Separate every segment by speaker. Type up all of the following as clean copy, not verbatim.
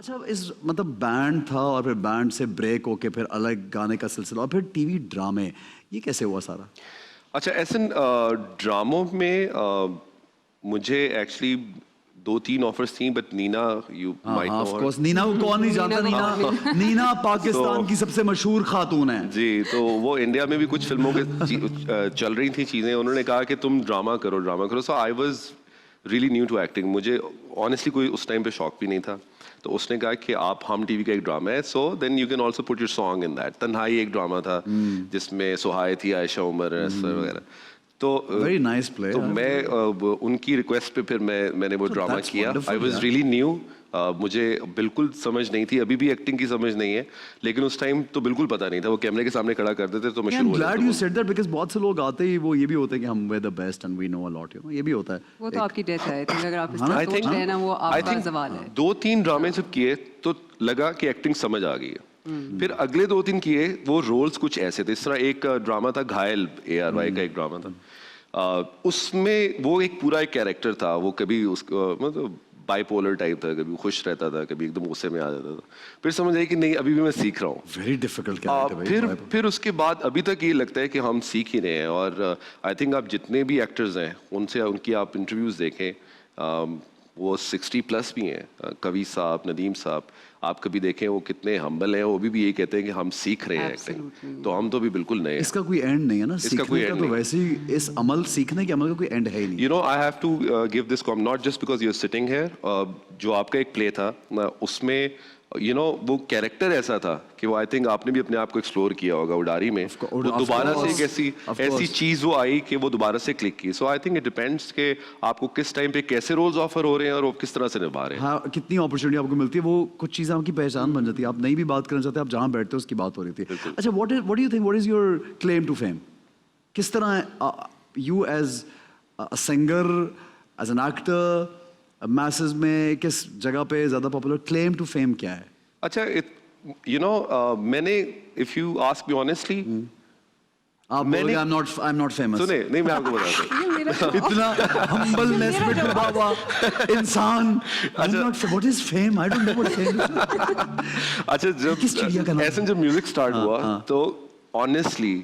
Speaker 1: अच्छा, इस मतलब बैंड था और फिर बैंड से ब्रेक होके फिर अलग गाने का सिलसिला और फिर टीवी ड्रामे, ये कैसे हुआ सारा?
Speaker 2: अच्छा, ऐसे ड्रामों में मुझे एक्चुअली 2-3 ऑफर्स थी, बट नीना, यू माइट
Speaker 1: हाँ,
Speaker 2: none
Speaker 1: of
Speaker 2: her.
Speaker 1: Course. Neena को कौन नहीं जानता? नीना पाकिस्तान की सबसे मशहूर खातून है
Speaker 2: जी, तो वो इंडिया में भी कुछ फिल्मों के चल रही थी चीज़ें, उन्होंने कहा कि तुम ड्रामा करो। So I was really new to acting. मुझे ऑनेस्टली कोई उस टाइम पे शौक भी नहीं था। तो उसने कहा कि आप हम टीवी का एक ड्रामा है, so then you can also put your song in that. Tanhaai एक ड्रामा था जिसमें सुहाय थी, आयशा उमर वगैरह। तो
Speaker 1: वेरी नाइस प्ले।
Speaker 2: तो मैं उनकी रिक्वेस्ट पे फिर मैंने वो ड्रामा किया। आई वाज रियली न्यू। मुझे बिल्कुल समझ नहीं थी, अभी भी एक्टिंग की समझ नहीं है, लेकिन उस टाइम तो बिल्कुल पता नहीं था। वो कैमरे के सामने खड़ा कर देते तो मैं शुरू हो जाता।
Speaker 1: Glad you said that because बहुत से लोग आते ही वो ये भी होते हैं कि हम we're the best and we know a lot, you know, ये भी होता है।
Speaker 3: वो तो आपकी डेथ है, तो अगर आप इस
Speaker 1: हाँ,
Speaker 3: तरह
Speaker 2: I
Speaker 3: सोच
Speaker 2: think-
Speaker 3: रहे हैं ना, वो
Speaker 2: I
Speaker 3: आपका
Speaker 2: think
Speaker 3: सवाल है।
Speaker 2: 2-3 ड्रामे जब किए तो लगा कि एक्टिंग समझ आ गई है। फिर अगले 2-3 किए, वो रोल्स कुछ ऐसे थे। इस तरह एक ड्रामा था घायल, ARY का एक ड्रामा था। उसमें वो एक पूरा एक कैरेक्टर था। वो कभी उसको मतलब बाइपोलर टाइप था, कभी खुश रहता था, कभी एकदम गुस्से में आ जाता था। फिर समझ आई कि नहीं, अभी भी मैं सीख रहा हूँ।
Speaker 1: वेरी डिफिकल्ट कैरेक्टर भाई।
Speaker 2: फिर उसके बाद अभी तक ये लगता है कि हम सीख ही रहे हैं। और आई थिंक आप जितने भी एक्टर्स हैं उनसे उनकी आप इंटरव्यूज देखें, वो 60+ भी हैं। कवि साहब, नदीम साहब, आप कभी देखें वो कितने हम्बल हैं। वो भी यही कहते हैं कि हम सीख रहे हैं एक्टिंग। तो हम तो भी बिल्कुल नए हैं।
Speaker 1: इसका कोई एंड नहीं है ना,
Speaker 2: इसका कोई
Speaker 1: सीखने का
Speaker 2: end
Speaker 1: तो
Speaker 2: नहीं।
Speaker 1: वैसे ही इस अमल, सीखने के अमल का कोई एंड है ही नहीं।
Speaker 2: You know, I have to give this comment not just because you're sitting here. जो आपका एक प्ले था उसमें वो कैरेक्टर ऐसा था कि वो आई थिंक आपने भी अपने आप को एक्सप्लोर किया होगा उडारी में। वो दोबारा से एक ऐसी चीज वो आई कि वो दोबारा से क्लिक की। सो आई थिंक इट डिपेंड्स कि आपको किस टाइम पे कैसे रोल्स ऑफर हो रहे हैं और वो किस तरह से निभा रहे हैं।
Speaker 1: हाँ, कितनी अपॉर्चुनिटी आपको मिलती है, वो कुछ चीज़ें आपकी पहचान बन जाती है। आप नहीं भी बात करना चाहते, आप जहाँ बैठते हो उसकी बात हो रही थी। अच्छा, what do you think, what is your claim to fame? किस तरह you as a singer, as an actor, message में किस जगह पे ज्यादा पॉपुलर? क्लेम टू फेम क्या है?
Speaker 2: अच्छा, मैंने, if you ask me honestly,
Speaker 1: आप बोलोगे आई एम नॉट फेमस।
Speaker 2: सुने, नहीं मैं आपको बताता हूँ।
Speaker 1: इतना हम्बलनेस में डूबा हुआ इंसान। What is fame? I don't know what fame is.
Speaker 2: अच्छा, जब ऐसे जब म्यूजिक स्टार्ट हुआ तो ऑनेस्टली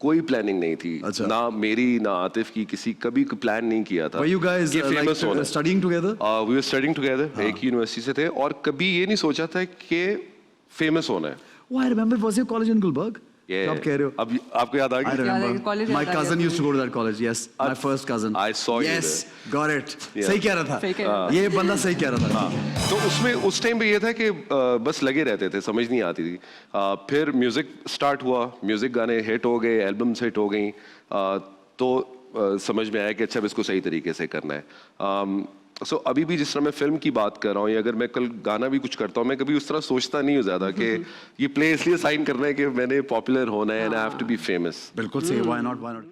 Speaker 2: कोई प्लानिंग नहीं थी।
Speaker 1: अच्छा।
Speaker 2: ना मेरी ना आतिफ की, किसी कभी प्लान नहीं किया था।
Speaker 1: Were you guys
Speaker 2: फेमस होना।
Speaker 1: studying together?
Speaker 2: We were studying together, एक यूनिवर्सिटी से थे, और कभी ये नहीं सोचा था कि फेमस होना है।
Speaker 1: Oh, I remember. Was your college in Gulbarg?
Speaker 2: Yeah.
Speaker 1: आप कह रहे हो?
Speaker 2: अब आपको याद आ
Speaker 1: I
Speaker 2: गया?
Speaker 1: remember.
Speaker 3: college
Speaker 1: My
Speaker 3: याद आ
Speaker 1: cousin
Speaker 3: गया।
Speaker 1: used to go to that college. Yes, my first cousin.
Speaker 2: I saw you
Speaker 1: Yes, got it.
Speaker 2: Yeah.
Speaker 1: सही कह रहा
Speaker 3: सही कह
Speaker 1: था।
Speaker 3: रहा
Speaker 1: ये बंदा सही कह रहा था।
Speaker 2: तो उसमें उस टाइम पे ये था कि बस लगे रहते थे, समझ नहीं आती थी। फिर म्यूजिक स्टार्ट हुआ, म्यूजिक गाने हिट हो गए, एल्बम्स हिट हो गई, तो समझ में आया कि अच्छा, अब इसको सही तरीके से करना है। सो अभी भी जिस तरह मैं फिल्म की बात कर रहा हूँ, या अगर मैं कल गाना भी कुछ करता हूँ, मैं कभी उस तरह सोचता नहीं हूँ ज़्यादा कि ये प्ले इसलिए साइन करना है कि मैंने पॉपुलर होना है and I have to be famous.
Speaker 1: बिल्कुल सही। Why not? Why not?